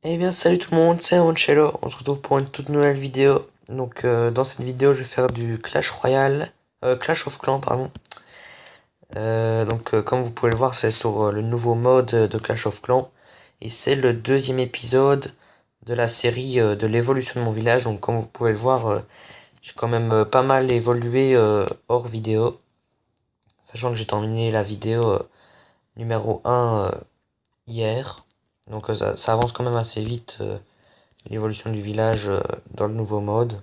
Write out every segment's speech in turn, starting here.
Eh bien salut tout le monde, c'est Moncello, on se retrouve pour une toute nouvelle vidéo. Donc dans cette vidéo je vais faire du Clash Royale, Clash of Clans pardon. Comme vous pouvez le voir c'est sur le nouveau mode de Clash of Clans. Et c'est le deuxième épisode de la série de l'évolution de mon village. Donc comme vous pouvez le voir, j'ai quand même pas mal évolué hors vidéo. Sachant que j'ai terminé la vidéo numéro 1 hier. Donc ça avance quand même assez vite. L'évolution du village dans le nouveau mode.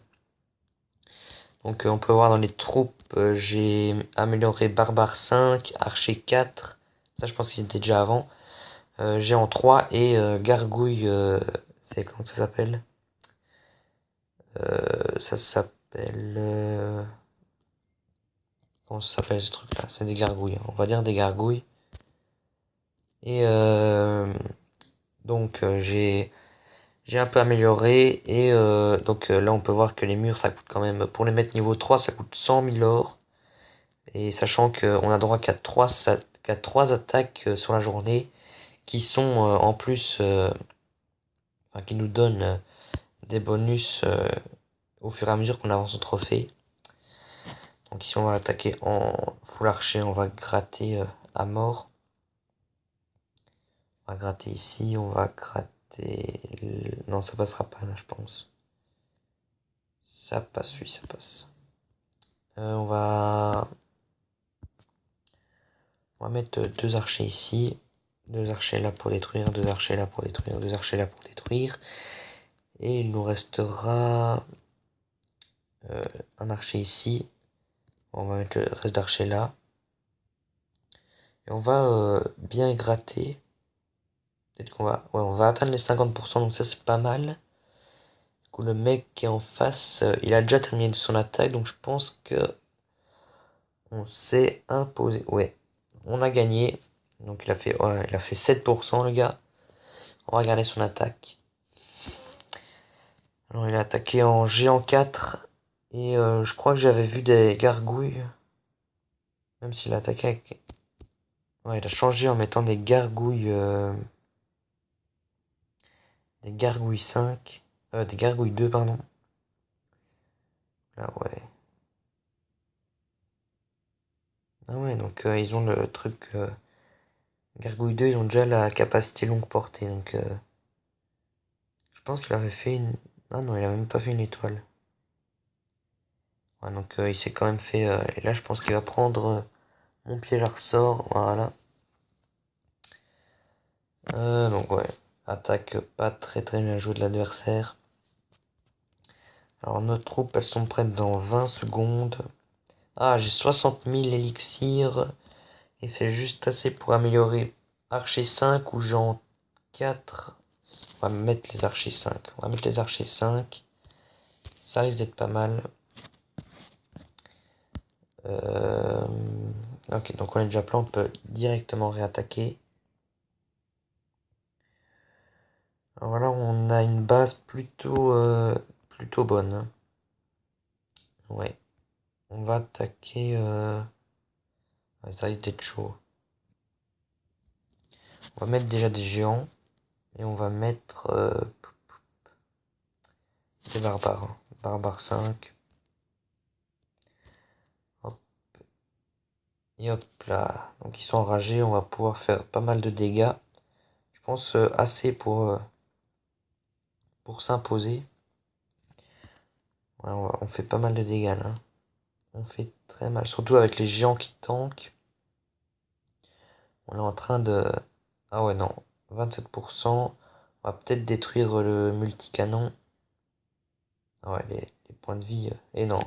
Donc on peut voir dans les troupes, j'ai amélioré Barbare 5, Archer 4, ça je pense que c'était déjà avant, Géant 3 et Gargouille, c'est comment ça s'appelle? Ça s'appelle... comment ça s'appelle ce truc là? C'est des gargouilles, on va dire des gargouilles. Et j'ai un peu amélioré et là on peut voir que les murs ça coûte quand même, pour les mettre niveau 3 ça coûte 100 000 or. Et sachant qu'on a droit qu'à trois attaques sur la journée qui sont en plus, enfin, qui nous donnent des bonus au fur et à mesure qu'on avance au trophée. Donc ici on va attaquer en full archer, on va gratter à mort. On va gratter ici, on va gratter... Non ça passera pas là je pense. Ça passe, oui ça passe. On va mettre deux archers ici. Deux archers là pour détruire, deux archers là pour détruire, deux archers là pour détruire. Et il nous restera un archer ici. On va mettre le reste d'archers là. Et on va bien gratter. Peut-être qu'on va... Ouais, on va atteindre les 50%, donc ça c'est pas mal. Du coup, le mec qui est en face, il a déjà terminé son attaque, donc je pense que on s'est imposé. Ouais, on a gagné. Donc il a fait 7% le gars. On va regarder son attaque. Alors il a attaqué en géant 4. Et je crois que j'avais vu des gargouilles. Même s'il a attaqué avec... Ouais, il a changé en mettant des gargouilles 5. Des gargouilles 2 pardon. Là, ouais. Ah ouais, donc ils ont le truc... gargouille 2, ils ont déjà la capacité longue portée. Donc je pense qu'il avait fait une... Ah non, il a même pas fait une étoile. Ouais, donc il s'est quand même fait... et là, je pense qu'il va prendre mon piège à ressort. Voilà. Donc ouais. Attaque pas très très bien jouée de l'adversaire. Alors nos troupes, elles sont prêtes dans 20 secondes. Ah, j'ai 60 000 élixirs. Et c'est juste assez pour améliorer archer 5 ou Jean 4. On va mettre les archers 5. On va mettre les archers 5. Ça risque d'être pas mal. Euh... Ok, donc on est déjà plein. On peut directement réattaquer. Alors voilà, on a une base plutôt bonne, hein. Ouais. On va attaquer... Ouais, ça risque d'être chaud. On va mettre déjà des géants. Et on va mettre des barbares, hein. Barbare 5. Hop. Et hop là. Donc ils sont enragés. On va pouvoir faire pas mal de dégâts. Je pense assez pour s'imposer. Ouais, on fait pas mal de dégâts là. On fait très mal. Surtout avec les géants qui tankent. On est en train de... Ah ouais non. 27%. On va peut-être détruire le multicanon. Ah ouais, les points de vie. Et non.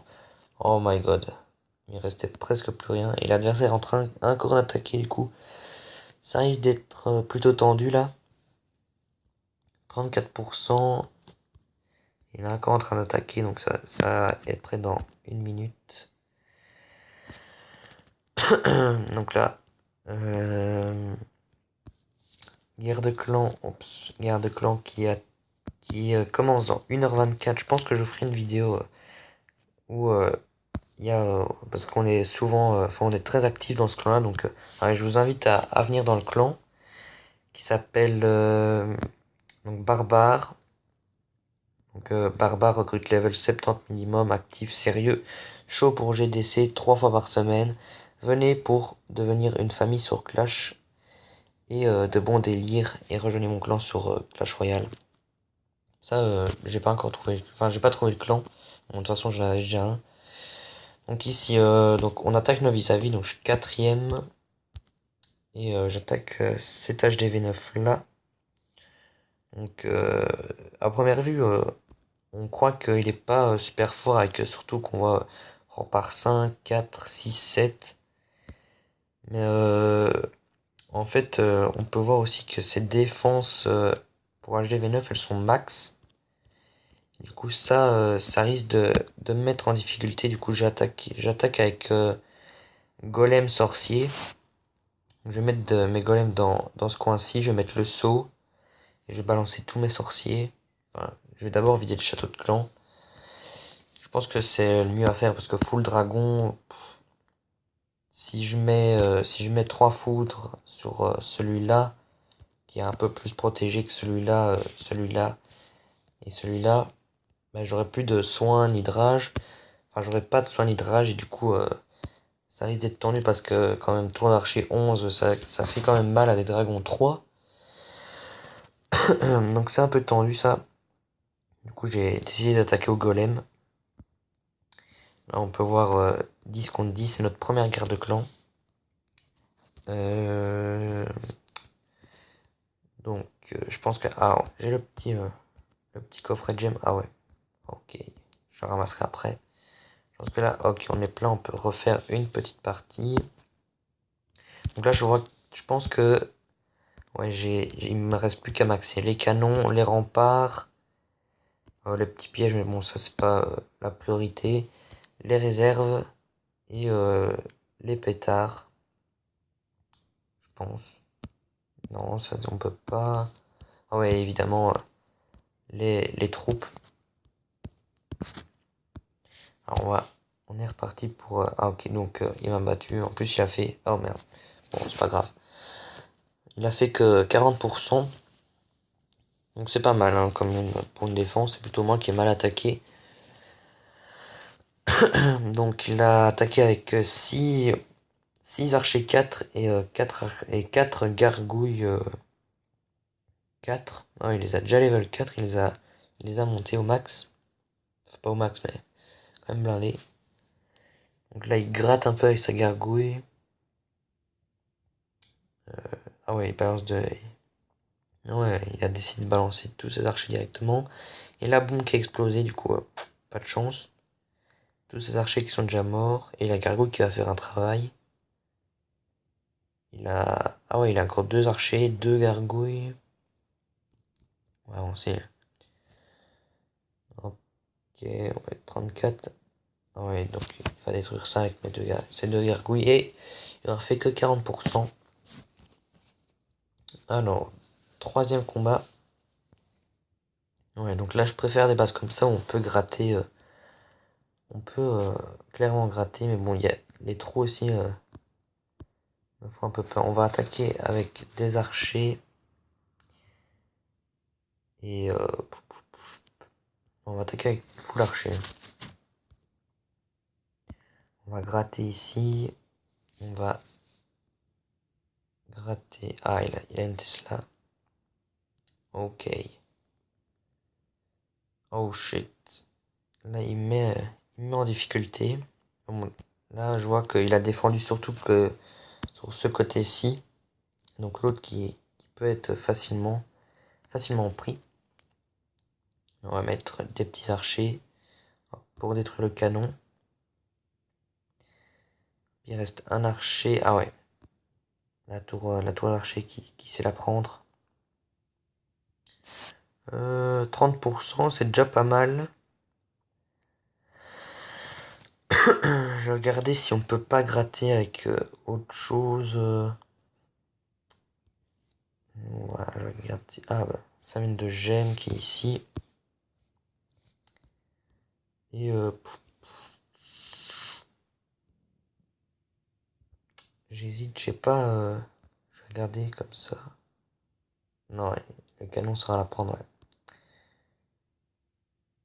Oh my god. Il restait presque plus rien. Et l'adversaire est en train encore d'attaquer du coup. Ça risque d'être plutôt tendu là. 34%. Il est encore en train d'attaquer. Donc ça va être prêt dans une minute. Donc là. Guerre de clan. Oups. Guerre de clan qui commence dans 1h24. Je pense que je ferai une vidéo où il y a... parce qu'on est souvent... Enfin on est très actif dans ce clan là. Donc je vous invite à venir dans le clan. Qui s'appelle Donc barbare. Donc barbare recrute level 70 minimum, actif, sérieux, chaud pour GDC 3 fois par semaine. Venez pour devenir une famille sur Clash et de bons délires et rejoignez mon clan sur Clash Royale. Ça, j'ai pas encore trouvé. Enfin, j'ai pas trouvé le clan. Bon, de toute façon, j'en avais déjà un. Donc ici, donc on attaque nos vis-à-vis. Donc je suis quatrième. Et j'attaque cet HDV9 là. Donc à première vue, on croit qu'il est pas super fort avec surtout qu'on va par 5, 4, 6, 7. Mais en fait, on peut voir aussi que ses défenses pour HDV9 elles sont max. Du coup, ça risque de me mettre en difficulté. Du coup, j'attaque avec golem sorcier. Je vais mettre mes golems dans ce coin-ci. Je vais mettre le saut. Et je vais balancer tous mes sorciers. Enfin, je vais d'abord vider le château de clan. Je pense que c'est le mieux à faire parce que full dragon. Si je mets 3 foudres sur celui-là, qui est un peu plus protégé que celui-là, celui-là et celui-là, ben, j'aurai plus de soins ni de rage. Enfin, j'aurai pas de soins ni de rage et du coup, ça risque d'être tendu parce que quand même tour d'archer 11, ça fait quand même mal à des dragons 3. Donc c'est un peu tendu ça. Du coup, j'ai décidé d'attaquer au golem. Là, on peut voir 10 contre 10, c'est notre première guerre de clan. Donc, je pense que... Ah, j'ai le petit coffret de gemmes. Ah ouais, ok. Je ramasserai après. Je pense que là, ok, on est plein, on peut refaire une petite partie. Donc là, je pense que... Ouais, il me reste plus qu'à maxer les canons, les remparts, les petits pièges, mais bon, ça c'est pas la priorité. Les réserves et les pétards, je pense. Non, ça on peut pas. Ah ouais, évidemment, les troupes. Alors on est reparti pour... ah ok, donc il m'a battu. En plus, il a fait... Oh merde. Bon, c'est pas grave. Il a fait que 40%. Donc c'est pas mal, hein, pour une défense. C'est plutôt moi qui ai mal attaqué. Donc il a attaqué avec 6 archers 4 et 4 gargouilles 4. Non, il les a déjà level 4. Il les a montés au max. Enfin, pas au max, mais quand même blindé. Donc là, il gratte un peu avec sa gargouille. Ah ouais, il balance de... Ouais, il a décidé de balancer tous ses archers directement. Et la bombe qui a explosé, du coup, pas de chance. Tous ces archers qui sont déjà morts. Et la gargouille qui va faire un travail. Ah ouais, il a encore 2 archers, 2 gargouilles. On va avancer. Ok, on va être 34. Ah ouais, donc il va détruire ça avec ces 2 gargouilles. Et il aura fait que 40%. Alors, troisième combat. Ouais, donc là, je préfère des bases comme ça où on peut gratter. On peut clairement gratter, mais bon, il y a les trous aussi. Me font un peu peur. On va attaquer avec des archers. Et on va attaquer avec full archer. On va gratter ici. On va gratter. Ah, il a une Tesla. Ok. Oh shit. Là, il me met en difficulté. Bon, là, je vois qu'il a défendu surtout que sur ce côté-ci. Donc l'autre qui peut être facilement pris. On va mettre des petits archers pour détruire le canon. Il reste un archer. Ah ouais. La tour d'archer qui sait la prendre. 30%, c'est déjà pas mal. Je vais regarder si on peut pas gratter avec autre chose. Voilà, je regarde. Ah bah, ça mine de gemmes qui est ici. Et j'hésite, je sais pas. Je vais regarder comme ça. Non, Le canon sera à la prendre, ouais.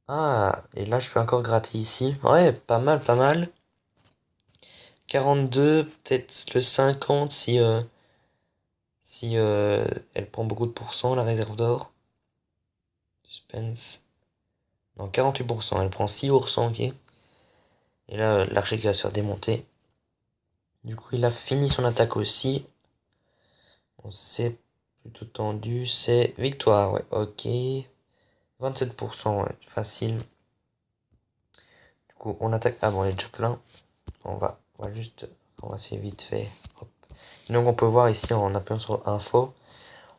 Ah, et là je peux encore gratter ici. Ouais, pas mal, pas mal. 42, peut-être le 50 si elle prend beaucoup de pourcents, la réserve d'or. Suspense. Non, 48%, elle prend 6%, ok. Et là, l'archer qui va se faire démonter. Du coup, il a fini son attaque aussi. Bon, c'est plutôt tendu, c'est victoire, ouais, ok. 27%, ouais, facile. Du coup, on attaque. Ah bon, on est déjà plein. On va juste ramasser vite fait. Hop. Donc, on peut voir ici en appuyant sur info.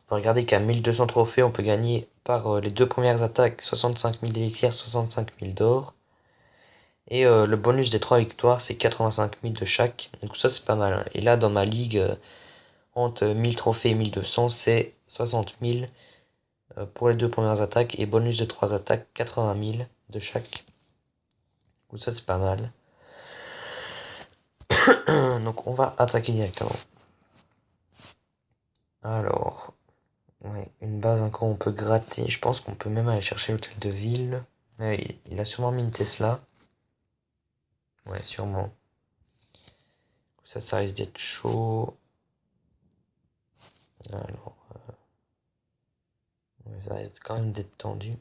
On peut regarder qu'à 1200 trophées, on peut gagner par les deux premières attaques 65 000 d'élixir, 65 000 d'or. Et le bonus des 3 victoires, c'est 85 000 de chaque. Donc ça, c'est pas mal, hein. Et là, dans ma ligue, entre 1000 trophées et 1200, c'est 60 000 pour les deux premières attaques. Et bonus de 3 attaques, 80 000 de chaque. Donc ça, c'est pas mal. Donc on va attaquer directement. Alors, ouais, une base encore, on peut gratter. Je pense qu'on peut même aller chercher l'hôtel de ville. Mais il a sûrement mis une Tesla. Ouais, sûrement. Ça risque d'être chaud. Alors, ouais, ça risque quand même d'être tendu.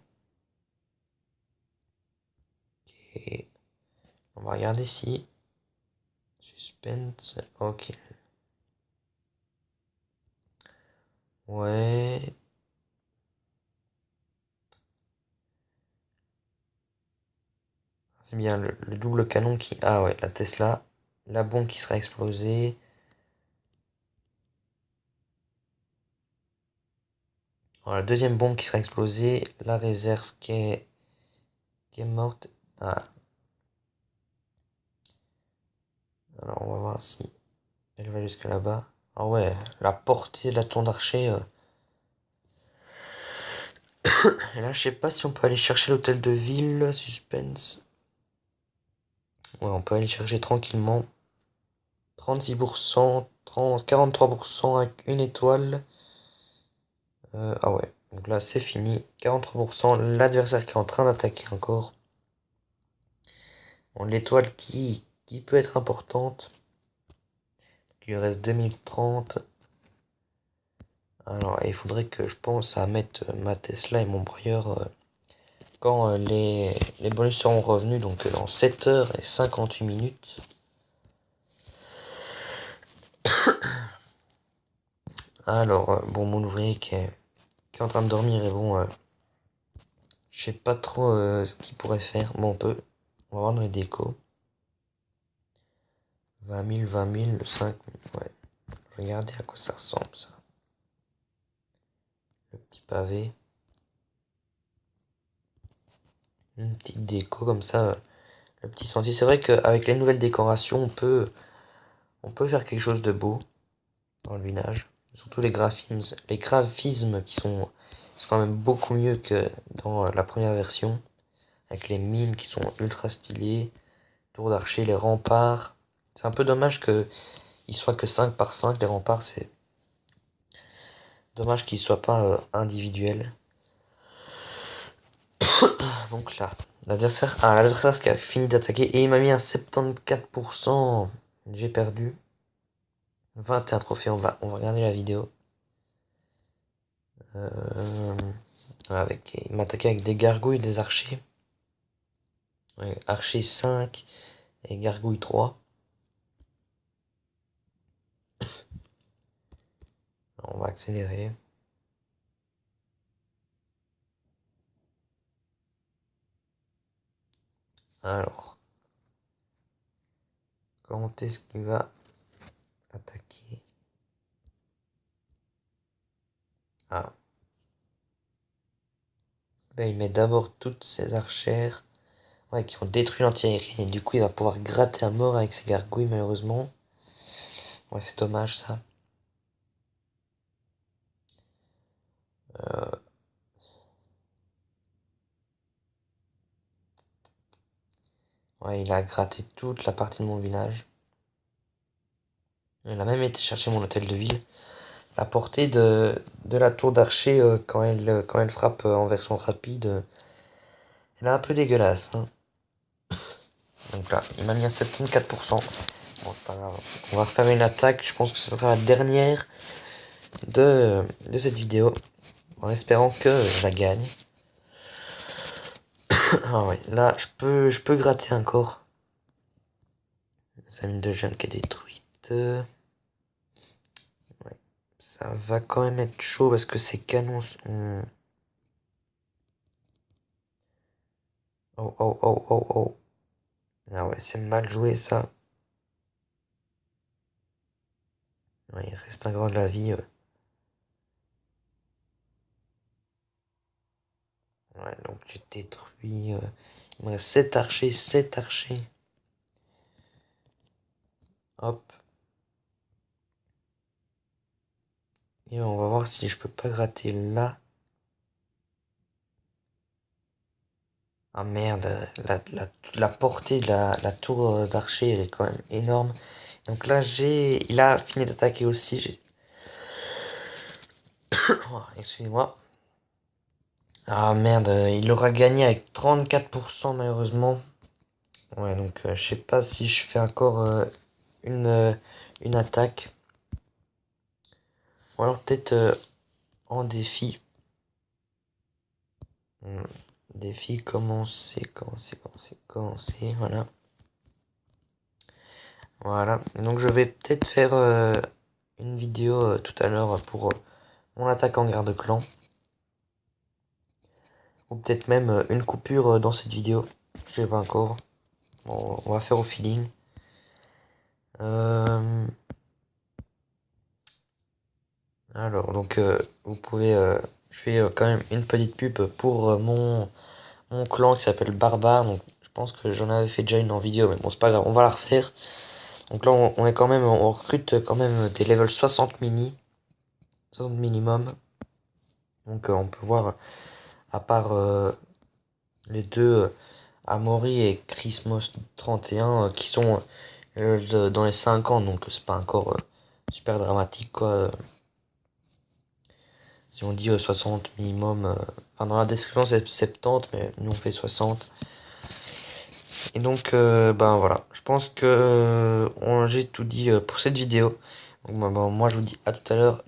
Ok. On va regarder si. Suspense. Ok. Ouais. C'est bien le double canon qui. Ah ouais, la Tesla. La bombe qui sera explosée. Alors, la deuxième bombe qui sera explosée. La réserve qui est morte. Ah. Alors on va voir si elle va jusque là-bas. Ah ouais, la portée de la tour d'archer. Et là, je sais pas si on peut aller chercher l'hôtel de ville. Suspense. Ouais, on peut aller chercher tranquillement. 36%, 43% avec une étoile. Ah ouais, donc là c'est fini. 43%, l'adversaire qui est en train d'attaquer encore. Bon, l'étoile qui peut être importante. Il lui reste 2030. Alors il faudrait que je pense à mettre ma Tesla et mon broyeur quand les bonus seront revenus, donc dans 7h58. Alors, bon, mon ouvrier qui est en train de dormir et bon, je sais pas trop ce qu'il pourrait faire. Bon, on va voir dans les décos. 20 000, 5 000, ouais. Regardez à quoi ça ressemble ça. Le petit pavé. Une petite déco comme ça. Le petit sentier. C'est vrai qu'avec les nouvelles décorations, on peut faire quelque chose de beau dans le village. Surtout les graphismes qui sont quand même beaucoup mieux que dans la première version. Avec les mines qui sont ultra stylées. Tour d'archer, les remparts. C'est un peu dommage qu'ils soient que 5 par 5 les remparts. C'est dommage qu'ils soient pas individuels. Donc là, l'adversaire qui a fini d'attaquer et il m'a mis un 74%. J'ai perdu 21 trophées. On va regarder la vidéo. Euh, il m'a attaqué avec des gargouilles et des archers. Ouais, archer 5 et gargouille 3. On va accélérer. Alors, quand est-ce qu'il va attaquer? Ah, là il met d'abord toutes ses archères. Ouais, qui ont détruit l'anti-aérien. Et du coup, il va pouvoir gratter à mort avec ses gargouilles, malheureusement. Ouais, c'est dommage, ça. Euh, ouais, il a gratté toute la partie de mon village. Il a même été chercher mon hôtel de ville. la portée de la tour d'archer quand elle frappe en version rapide. Elle est un peu dégueulasse, hein. Donc là, il m'a mis à 74%. Bon, c'est pas grave. On va refaire une attaque. Je pense que ce sera la dernière de cette vidéo. En espérant que je la gagne. Ah ouais, là, je peux gratter encore. Sa mine de gemme qui est détruite. Ouais. Ça va quand même être chaud parce que ces canons sont... Oh, oh, oh, oh, oh. Ah ouais, c'est mal joué ça. Ouais, il reste un grand de la vie. Ouais, donc j'ai détruit... Il me reste 7 archers, 7 archers. Hop. Et on va voir si je peux pas gratter là. Ah merde, la portée de la tour d'archer, elle est quand même énorme. Donc là, il a fini d'attaquer aussi. Oh, excusez-moi. Ah merde, il aura gagné avec 34% malheureusement. Ouais, donc je sais pas si je fais encore une, euh, une attaque. Ou alors peut-être en défi. Hmm, Défi, commencer, voilà. Voilà, donc je vais peut-être faire une vidéo tout à l'heure pour mon attaque en garde clan. Ou peut-être même une coupure dans cette vidéo. Je sais pas encore. Bon, on va faire au feeling. Euh, alors, donc vous pouvez... je fais quand même une petite pub pour mon clan qui s'appelle Barbare. Donc je pense que j'en avais fait déjà une en vidéo, mais bon c'est pas grave, on va la refaire. Donc là on est quand même, on recrute quand même des level 60 60 minimum. Donc on peut voir, à part les deux Amaury et Christmas 31 qui sont dans les 5 ans, donc c'est pas encore super dramatique quoi. Si on dit 60 minimum, enfin dans la description c'est 70, mais nous on fait 60. Et donc ben voilà, je pense que j'ai tout dit pour cette vidéo. Donc moi je vous dis à tout à l'heure